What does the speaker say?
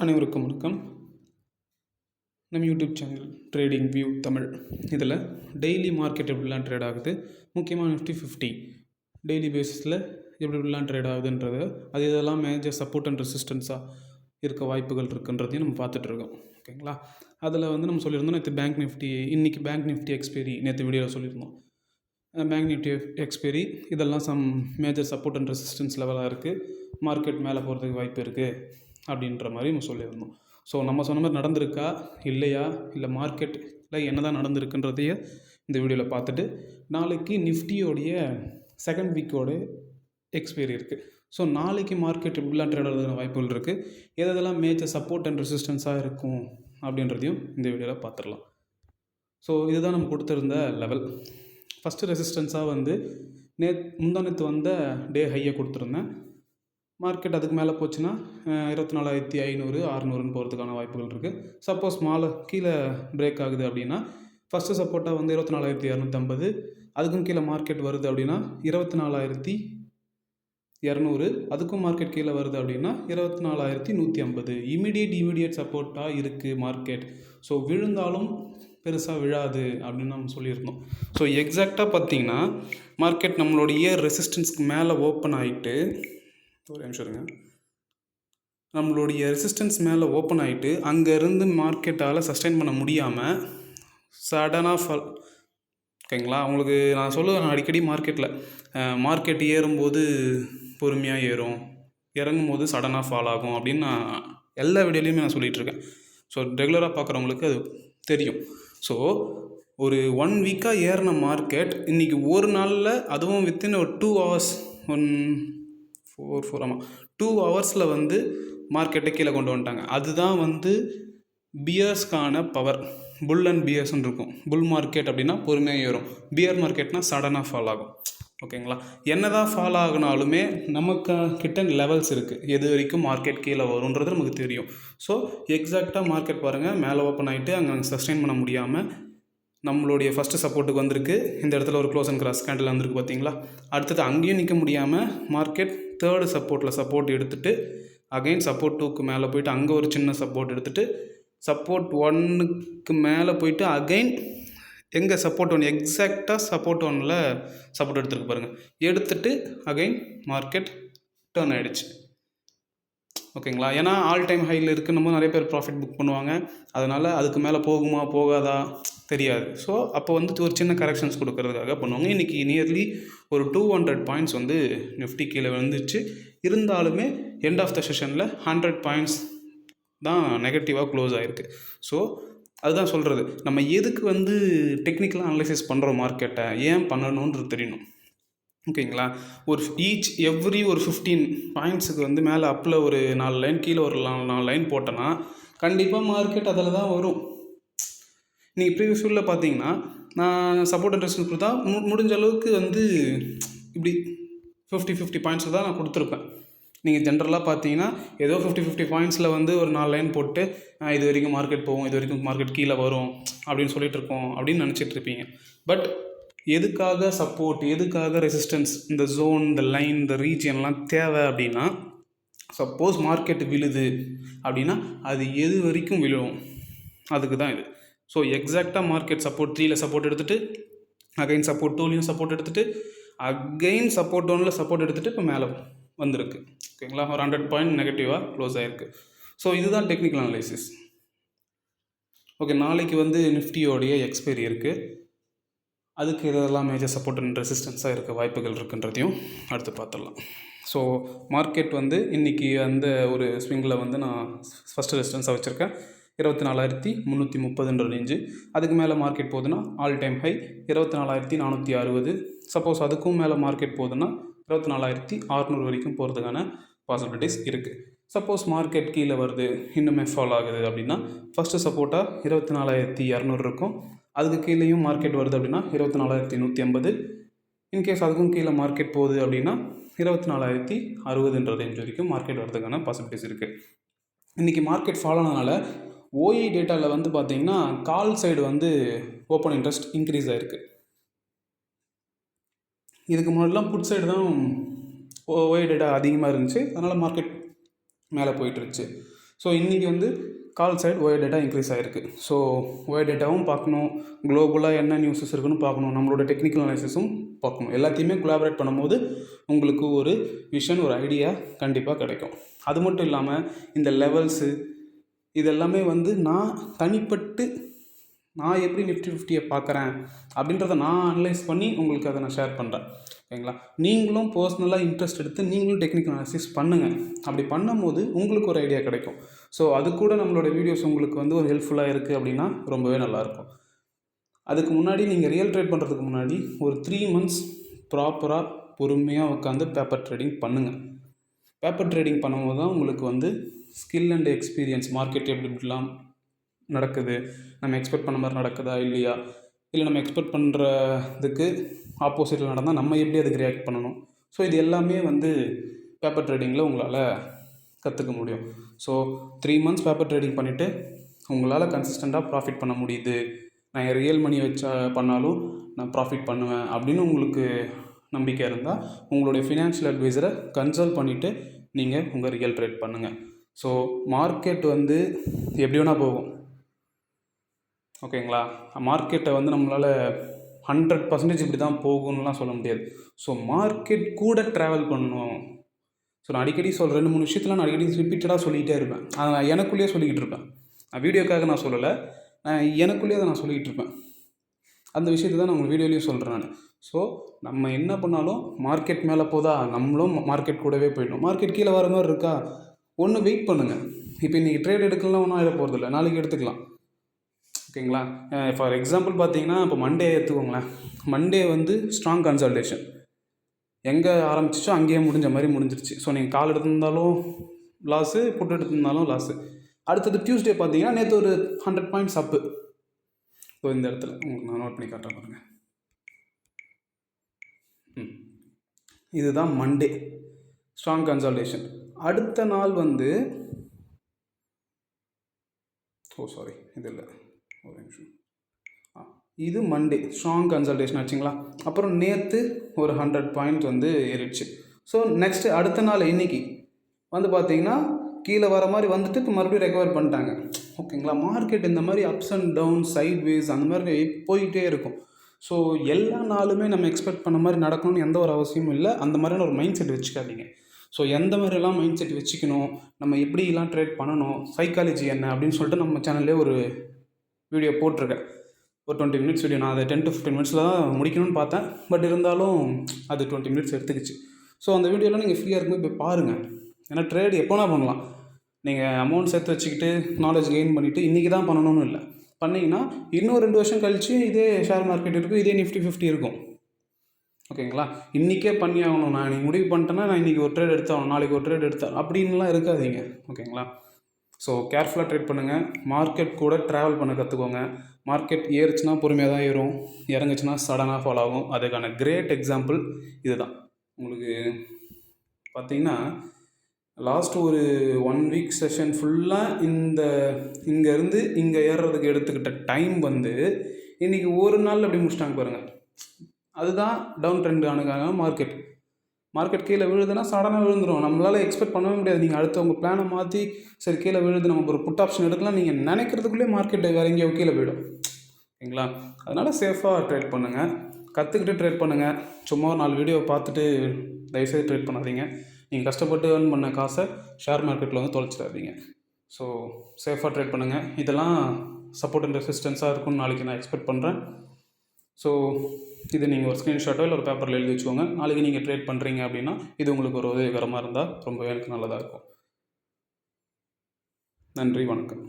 அனைவருக்கும் வணக்கம். நம்ம YouTube channel trading view Tamil. இதில் டெய்லி மார்க்கெட் எப்படிலாம் ட்ரேட் ஆகுது, முக்கியமாக நிஃப்டி 50 டெய்லி பேஸிஸில் எப்படிலாம் ட்ரேட் ஆகுதுன்றது, அது இதெல்லாம் மேஜர் சப்போர்ட் அண்ட் ரெசிஸ்டன்ஸாக இருக்க வாய்ப்புகள் இருக்குன்றதையும் நம்ம பார்த்துட்ருக்கோம். ஓகேங்களா? அதில் நம்ம சொல்லியிருந்தோம் நேற்று பேங்க் நிஃப்டி, இன்றைக்கி பேங்க் நிஃப்டி எக்ஸ்பைரி நேற்று வீடியோவில் சொல்லியிருந்தோம். பேங்க் நிஃப்டி எக்ஸ்பைரி இதெல்லாம் some major support and resistance லெவலாக இருக்குது, மார்க்கெட் மேலே போகிறதுக்கு வாய்ப்பு இருக்குது அப்படின்ற மாதிரி நம்ம சொல்லியிருந்தோம். ஸோ நம்ம சொன்ன மாதிரி நடந்திருக்கா இல்லையா, இல்லை மார்க்கெட்டில் என்ன தான் நடந்திருக்குன்றதையே இந்த வீடியோவில் பார்த்துட்டு, நாளைக்கு நிஃப்டியோடைய செகண்ட் வீக்கோட எக்ஸ்பைரி இருக்குது. ஸோ நாளைக்கு மார்க்கெட் எப்படிலாம் ட்ரேட் ஆகிறதுக்கான வாய்ப்புகள் இருக்குது, எதெல்லாம் மேஜர் சப்போர்ட் அண்ட் ரெசிஸ்டன்ஸாக இருக்கும் அப்படின்றதையும் இந்த வீடியோவில் பார்த்துடலாம். ஸோ இதுதான் நம்ம கொடுத்துருந்த லெவல். ஃபஸ்ட்டு ரெசிஸ்டன்ஸாக முந்தானத்து வந்த டே ஹையை கொடுத்துருந்தேன். மார்க்கெட் அதுக்கு மேலே போச்சுன்னா 24,500 600ன்னு போகிறதுக்கான வாய்ப்புகள் இருக்குது. சப்போஸ் கீழே பிரேக் ஆகுது அப்படின்னா ஃபஸ்ட்டு சப்போர்ட்டாக 24,250, அதுக்கும் கீழே மார்க்கெட் வருது அப்படின்னா 24,200, அதுக்கும் மார்க்கெட் கீழே வருது அப்படின்னா 24,150. இமீடியட் சப்போர்ட்டாக இருக்குது மார்க்கெட். ஸோ விழுந்தாலும் பெருசாக விழாது அப்படின்னு நம்ம சொல்லியிருந்தோம். ஸோ எக்ஸாக்டாக பார்த்திங்கன்னா மார்க்கெட் நம்மளுடைய ரெசிஸ்டன்ஸ்க்கு மேலே ஓப்பன் ஆகிட்டு, ஒரு நிமிஷம் இருங்க, நம்மளுடைய ரெசிஸ்டன்ஸ் மேலே ஓப்பன் ஆகிட்டு அங்கேருந்து மார்க்கெட்டால் சஸ்டெயின் பண்ண முடியாமல் சடனாக ஃபால். ஓகேங்களா? உங்களுக்கு நான் சொல்லுவேன் அடிக்கடி, மார்க்கெட் ஏறும்போது பொறுமையாக ஏறும், இறங்கும் போது சடனாக ஃபால் ஆகும் அப்படின்னு நான் எல்லா வீடியோலையுமே நான் சொல்லிகிட்ருக்கேன். ஸோ ரெகுலராக பார்க்குறவங்களுக்கு அது தெரியும். ஸோ ஒரு 1 வீக்காக ஏறின மார்க்கெட் இன்றைக்கி ஒரு நாளில், அதுவும் வித்தின் ஒரு 2 ஹவர்ஸ், 2 ஹவர்ஸில் மார்க்கெட்டை கீழே கொண்டு வந்துட்டாங்க. அதுதான் பியர்ஸ்க்கான பவர். புல் அண்ட் பியர்ஸ்ன்னு இருக்கும். புல் மார்க்கெட் அப்படின்னா பொறுமையாக ஏறும், பியர் மார்க்கெட்னா சடனாக ஃபால் ஆகும். ஓகேங்களா? என்ன தான் ஃபால் ஆகினாலுமே நமக்கு கிட்ட லெவல்ஸ் இருக்குது, எது வரைக்கும் மார்க்கெட் கீழே வரும்ன்றது நமக்கு தெரியும். ஸோ எக்ஸாக்டாக மார்க்கெட் பாருங்கள், மேலே ஓப்பன் ஆகிட்டு அங்கே சஸ்டெயின் பண்ண முடியாமல் நம்மளுடைய ஃபஸ்ட்டு சப்போர்ட்டுக்கு வந்திருக்கு. இந்த இடத்துல ஒரு க்ளோஸ் அண்ட் கிராஸ் கேண்டில் வந்திருக்கு பார்த்தீங்களா? அடுத்தது அங்கேயும் நிற்க முடியாமல் மார்க்கெட் தேர்டு சப்போர்ட் எடுத்துகிட்டு அகைன் சப்போர்ட் 2க்கு மேலே போயிட்டு அங்கே ஒரு சின்ன சப்போர்ட் எடுத்துகிட்டு சப்போர்ட் 1க்கு மேலே போயிட்டு அகைன் எங்கே சப்போர்ட் 1, எக்ஸாக்டாக சப்போர்ட் 1ல் சப்போர்ட் எடுத்துருக்கு பாருங்கள், எடுத்துகிட்டு அகைன் மார்க்கெட் டர்ன் ஆகிடுச்சு. ஓகேங்களா? ஏன்னா ஆல் டைம் ஹையில் இருக்குன்னு நிறைய பேர் ப்ராஃபிட் புக் பண்ணுவாங்க. அதனால் அதுக்கு மேலே போகுமா போகாதா தெரியாது. ஸோ அப்போ ஒரு சின்ன கரெக்ஷன்ஸ் கொடுக்கறதுக்காக பண்ணுவாங்க. இன்றைக்கி நியர்லி ஒரு 200 பாயிண்ட்ஸ் நிஃப்டி கீழே வந்துச்சு. இருந்தாலுமே எண்ட் ஆஃப் த செஷனில் 100 பாயிண்ட்ஸ் தான் நெகட்டிவாக க்ளோஸ் ஆகிருக்கு. ஸோ அதுதான் சொல்கிறது, நம்ம எதுக்கு டெக்னிக்கலாக அனலைசிஸ் பண்ணுறோம், மார்க்கெட்டை ஏன் பண்ணணுன்றது தெரியணும். ஓகேங்களா? எவ்ரி ஒரு 15 பாயிண்ட்ஸுக்கு மேலே அப்பில் ஒரு 4 லைன், கீழே ஒரு 4 லைன் போட்டோன்னா கண்டிப்பாக மார்க்கெட் அதில் தான் வரும். நீங்கள் ப்ரீவியஸ் வீடியோவில் பார்த்தீங்கன்னா நான் சப்போர்ட் அண்ட் ரெசிஸ்டன்ஸ் கொடுத்தா முடிஞ்ச அளவுக்கு இப்படி 50 பாயிண்ட்ஸில் தான் நான் கொடுத்துருப்பேன். நீங்கள் ஜென்ரலாக பார்த்தீங்கன்னா ஏதோ 50 பாயிண்ட்ஸில் ஒரு 4 லைன் போட்டு இது வரைக்கும் மார்க்கெட் போகும், இது வரைக்கும் மார்க்கெட் கீழே வரும் அப்படின்னு சொல்லிட்டு இருக்கோம் அப்படின்னு நினச்சிட்ருப்பீங்க. பட் எதுக்காக சப்போர்ட், எதுக்காக ரெசிஸ்டன்ஸ், இந்த ஜோன், இந்த லைன், இந்த ரீஜியன்லாம் தேவை அப்படின்னா, சப்போஸ் மார்க்கெட் விழுது அப்படின்னா அது எது வரைக்கும் விழுவும், அதுக்கு தான் இது. ஸோ எக்ஸாக்டாக மார்க்கெட் சப்போர்ட் 3ல் சப்போர்ட் எடுத்துகிட்டு அகைன் சப்போர்ட் 2லையும் சப்போர்ட் எடுத்துகிட்டு அகைன் சப்போர்ட் 1ல் சப்போர்ட் எடுத்துகிட்டு இப்போ மேலே வந்திருக்கு. ஓகேங்களா? ஒரு 100 பாயிண்ட் நெகட்டிவாக க்ளோஸ் ஆகிருக்கு. ஸோ இதுதான் டெக்னிக்கல் அனலைசிஸ். ஓகே, நாளைக்கு நிஃப்டியோடைய எக்ஸ்பைரி இருக்குது. அதுக்கு இதெல்லாம் மேஜர் சப்போர்ட் அண்ட் ரெசிஸ்டன்ஸாக இருக்க வாய்ப்புகள் இருக்குன்றதையும் அடுத்து பார்த்துடலாம். ஸோ மார்க்கெட் இன்றைக்கி ஒரு ஸ்விங்கில் நான் ஃபஸ்ட்டு ரெசிஸ்டன்ஸாக வச்சுருக்கேன் 24,330 ரேஞ்சு. அதுக்கு மேலே மார்க்கெட் போகுதுன்னா ஆல் டைம் ஹை 24,460. சப்போஸ் அதுக்கும் மேலே மார்க்கெட் போகுதுன்னா 24,600 வரைக்கும் போகிறதுக்கான பாசிபிலிட்டிஸ் இருக்குது. சப்போஸ் மார்க்கெட் கீழே வருது, இன்னுமே ஃபால் ஆகுது அப்படின்னா ஃபஸ்ட்டு சப்போர்ட்டாக 24,200 இருக்கும். அதுக்கு கீழேயும் மார்க்கெட் வருது அப்படின்னா 24,150. இன்கேஸ் அதுக்கும் கீழே மார்க்கெட் போகுது அப்படின்னா 24,060 ரேஞ்ச் வரைக்கும் மார்க்கெட் வரதுக்கான பாசிபிலிட்டிஸ் இருக்குது. இன்றைக்கி மார்க்கெட் ஃபால் ஆனதுனால ஓஇ டேட்டாவில் பார்த்தீங்கன்னா call side open interest increase ஆகிருக்கு. இதுக்கு முன்னாடிலாம் புட் சைடு தான் ஓஇ டேட்டா அதிகமாக இருந்துச்சு, அதனால் மார்க்கெட் மேலே போயிட்டுருச்சு. ஸோ இன்றைக்கி வந்து call side wire data increase ஆகிருக்கு. ஸோ ஒயர் டேட்டாவும் பார்க்கணும், குளோபலாக என்ன நியூஸஸ் இருக்குன்னு பார்க்கணும், நம்மளோட டெக்னிக்கல் அனாலிசிஸும் பார்க்கணும். எல்லாத்தையுமே கொலாபரேட் பண்ணும்போது உங்களுக்கு ஒரு விஷன், ஒரு ஐடியா கண்டிப்பாக கிடைக்கும். அது மட்டும் இல்லாமல் இந்த லெவல்ஸு இதெல்லாமே வந்து நான் தனிப்பட்டு நான் எப்படி நிஃப்டி 50 பார்க்குறேன் அப்படின்றத நான் அனலைஸ் பண்ணி உங்களுக்கு அதை நான் ஷேர் பண்ணுறேன். ஓகேங்களா? நீங்களும் பர்சனலாக இன்ட்ரெஸ்ட் எடுத்து நீங்களும் டெக்னிக்கல் அனாலிசிஸ் பண்ணுங்கள். அப்படி பண்ணும்போது உங்களுக்கு ஒரு ஐடியா கிடைக்கும். ஸோ அது கூட நம்மளோட வீடியோஸ் உங்களுக்கு வந்து ஒரு ஹெல்ப்ஃபுல்லாக இருக்குது அப்படின்னா ரொம்பவே நல்லாயிருக்கும். அதுக்கு முன்னாடி நீங்கள் ரியல் ட்ரேட் பண்ணுறதுக்கு முன்னாடி ஒரு 3 months ப்ராப்பராக பொறுமையாக உட்காந்து பேப்பர் ட்ரேடிங் பண்ணுங்கள். பேப்பர் ட்ரேடிங் பண்ணும்போது தான் உங்களுக்கு வந்து ஸ்கில் அண்ட் எக்ஸ்பீரியன்ஸ், மார்க்கெட் எப்படி இப்படிலாம் நடக்குது, நம்ம எக்ஸ்பெக்ட் பண்ண மாதிரி நடக்குதா இல்லையா, இல்லை நம்ம எக்ஸ்பெக்ட் பண்ணுறதுக்கு ஆப்போசிட்டில் நடந்தால் நம்ம எப்படி அதுக்கு ரியாக்ட் பண்ணணும். ஸோ இது எல்லாமே வந்து பேப்பர் ட்ரேடிங்கில் உங்களால் கற்றுக்க முடியும். ஸோ 3 months பேப்பர் ட்ரேடிங் பண்ணிவிட்டு உங்களால் கன்சிஸ்டண்ட்டாக ப்ராஃபிட் பண்ண முடியுது, நான் ரியல் மணி வச்சா பண்ணாலும் நான் ப்ராஃபிட் பண்ணுவேன் அப்படின்னு உங்களுக்கு நம்பிக்கை இருந்தால் உங்களுடைய ஃபினான்ஷியல் அட்வைசரை கன்சல்ட் பண்ணிவிட்டு நீங்கள் உங்கள் ரியல் ட்ரேட் பண்ணுங்கள். ஸோ மார்க்கெட் வந்து எப்படி வேணால் போகும். ஓகேங்களா? மார்க்கெட்டை வந்து நம்மளால் 100% இப்படி தான் போகும்னுலாம் சொல்ல முடியாது. ஸோ மார்க்கெட் கூட ட்ராவல் பண்ணணும். ஸோ நான் அடிக்கடி சொல்கிறேன், 2-3 விஷயத்தில் நான் அடிக்கடி ரிப்பீட்டடாக சொல்லிகிட்டே இருப்பேன். அதை நான் எனக்குள்ளேயே சொல்லிக்கிட்டு இருப்பேன். நான் வீடியோக்காக நான் சொல்லலை, எனக்குள்ளேயே அதை நான் சொல்லிக்கிட்டு இருப்பேன். அந்த விஷயத்தை தான் நான் உங்களுக்கு வீடியோலேயும் சொல்கிறேன் நான். ஸோ நம்ம என்ன பண்ணாலும் மார்க்கெட் மேலே போதா நம்மளும் மார்க்கெட் கூடவே போயிடணும். மார்க்கெட் கீழே வர மாதிரி இருக்கா, ஒன்று வெயிட் பண்ணுங்கள். இப்போ இன்றைக்கி ட்ரேட் எடுக்கலாம், ஒன்றும் ஆகிட போகிறதில்ல, நாளைக்கு எடுத்துக்கலாம். ஓகேங்களா? ஃபார் எக்ஸாம்பிள் பார்த்தீங்கன்னா இப்போ மண்டே எடுத்துக்கோங்களேன். மண்டே வந்து ஸ்ட்ராங் கன்சல்டேஷன் எங்கே ஆரம்பிச்சிச்சோ அங்கேயே முடிஞ்ச மாதிரி முடிஞ்சிருச்சு. ஸோ நீங்கள் கால் எடுத்திருந்தாலும் லாஸு, புட்டு எடுத்திருந்தாலும் லாஸு. அடுத்தது டியூஸ்டே பார்த்தீங்கன்னா நேற்று ஒரு 100 points அப்பு. ஸோ இந்த இடத்துல உங்களுக்கு நான் நோட் பண்ணி காட்டுறேன் பாருங்கள். இதுதான் மண்டே ஸ்ட்ராங் கன்சல்டேஷன். அடுத்த நாள் வந்து இது இல்லை, ஒரு நிமிஷம். இது மண்டே ஸ்ட்ராங் கன்சல்டேஷன் ஆச்சுங்களா. அப்புறம் நேற்று ஒரு 100 points வந்து ஏறிடுச்சு. ஸோ நெக்ஸ்ட்டு அடுத்த நாள் இன்றைக்கி வந்து பார்த்திங்கன்னா கீழே வர மாதிரி வந்துட்டு இப்போ மறுபடியும் ரெக்கவர் பண்ணிட்டாங்க. ஓகேங்களா? மார்க்கெட் இந்த மாதிரி ups and down, sideways அந்த மாதிரி போயிட்டே இருக்கும். ஸோ எல்லா நாளுமே நம்ம எக்ஸ்பெக்ட் பண்ண மாதிரி நடக்கணும்னு எந்த ஒரு அவசியமும் இல்லை. அந்த மாதிரியான ஒரு மைண்ட் செட் வச்சுக்காதீங்க. ஸோ எந்த மாதிரிலாம் மைண்ட் செட் வச்சுக்கணும், நம்ம எப்படிலாம் ட்ரேட் பண்ணணும், சைக்காலஜி என்ன அப்படின்னு சொல்லிட்டு நம்ம சேனல்லே ஒரு வீடியோ போட்டிருக்கேன். ஒரு 20 minutes வீடியோ. நான் அதை 10 to 15 minutes தான் முடிக்கணும்னு பார்த்தேன். பட் இருந்தாலும் அது 20 minutes எடுத்துக்கிச்சு. ஸோ அந்த வீடியோலாம் நீங்கள் ஃப்ரீயாக இருக்கும்போது போய் பாருங்கள். ஏன்னா ட்ரேட் எப்போனா பண்ணலாம். நீங்கள் அமௌண்ட் சேர்த்து வச்சுக்கிட்டு நாலேஜ் கெயின் பண்ணிவிட்டு இன்றைக்கி தான் பண்ணணும்னு இல்லை. பண்ணிங்கன்னா இன்னும் 2 வருஷம் கழித்து இதே ஷேர் மார்க்கெட் இருக்கும், இதே நிஃப்டி 50 இருக்கும். ஓகேங்களா? இன்றைக்கே பண்ணி ஆகணும், நான் இன்றைக்கி முடிவு பண்ணிட்டேன்னா நான் இன்றைக்கி ஒரு ட்ரேட் எடுத்தாகணும், நாளைக்கு ஒரு ட்ரேட் எடுத்தாகணும் அப்படின்லாம் இருக்காதீங்க. ஓகேங்களா? ஸோ கேர்ஃபுல்லாக ட்ரேட் பண்ணுங்கள். மார்க்கெட் கூட ட்ராவல் பண்ண கற்றுக்கோங்க. மார்க்கெட் ஏறுச்சுன்னா பொறுமையாக தான் ஏறும், இறங்குச்சுன்னா சடனாக ஃபாலோ ஆகும். அதுக்கான கிரேட் எக்ஸாம்பிள் இது தான். உங்களுக்கு பார்த்திங்கன்னா லாஸ்ட்டு ஒரு 1 week செஷன் ஃபுல்லாக இங்கேருந்து இங்கே ஏறுறதுக்கு எடுத்துக்கிட்ட டைம் வந்து இன்றைக்கி ஒரு நாளில் அப்படி முடிச்சிட்டாங்க பாருங்கள். அதுதான் டவுன் ட்ரெண்ட் ஆனுக்காக மார்க்கெட் கீழே விழுதுன்னா சடனாக விழுந்துடும். நம்மளால் எக்ஸ்பெக்ட் பண்ணவே முடியாது. நீங்கள் அடுத்த உங்கள் பிளானை மாற்றி சரி கீழே விழுது நம்ம ஒரு புட் ஆப்ஷன் எடுக்கலாம், நீங்கள் நினைக்கிறதுக்குள்ளே மார்க்கெட்டை வேறு எங்கேயோ கீழே போயிடும். ஓகேங்களா? அதனால் சேஃபாக ட்ரேட் பண்ணுங்கள், கற்றுக்கிட்டு ட்ரேட் பண்ணுங்கள். சும்மா 4 வீடியோ பார்த்துட்டு தயவுசெய்து ட்ரேட் பண்ணாதீங்க. நீங்கள் கஷ்டப்பட்டு ஏர்ன் பண்ண காசை ஷேர் மார்க்கெட்டில் வந்து தொலைச்சிடாதீங்க. ஸோ சேஃபாக ட்ரேட் பண்ணுங்கள். இதெல்லாம் சப்போர்ட் அண்ட் ரெசிஸ்டன்ஸாக இருக்கும்னு நாளைக்கு நான் எக்ஸ்பெக்ட் பண்ணுறேன். ஸோ இது நீங்கள் ஒரு ஸ்க்ரீன்ஷாட்டோ இல்லை ஒரு பேப்பரில் எழுதி வச்சுக்கோங்க. நாளைக்கு நீங்கள் ட்ரேட் பண்ணுறீங்க அப்படின்னா இது உங்களுக்கு ஒரு உதவிகரமாக இருந்தால் ரொம்பவே எனக்கு நல்லதாக இருக்கும். நன்றி, வணக்கம்.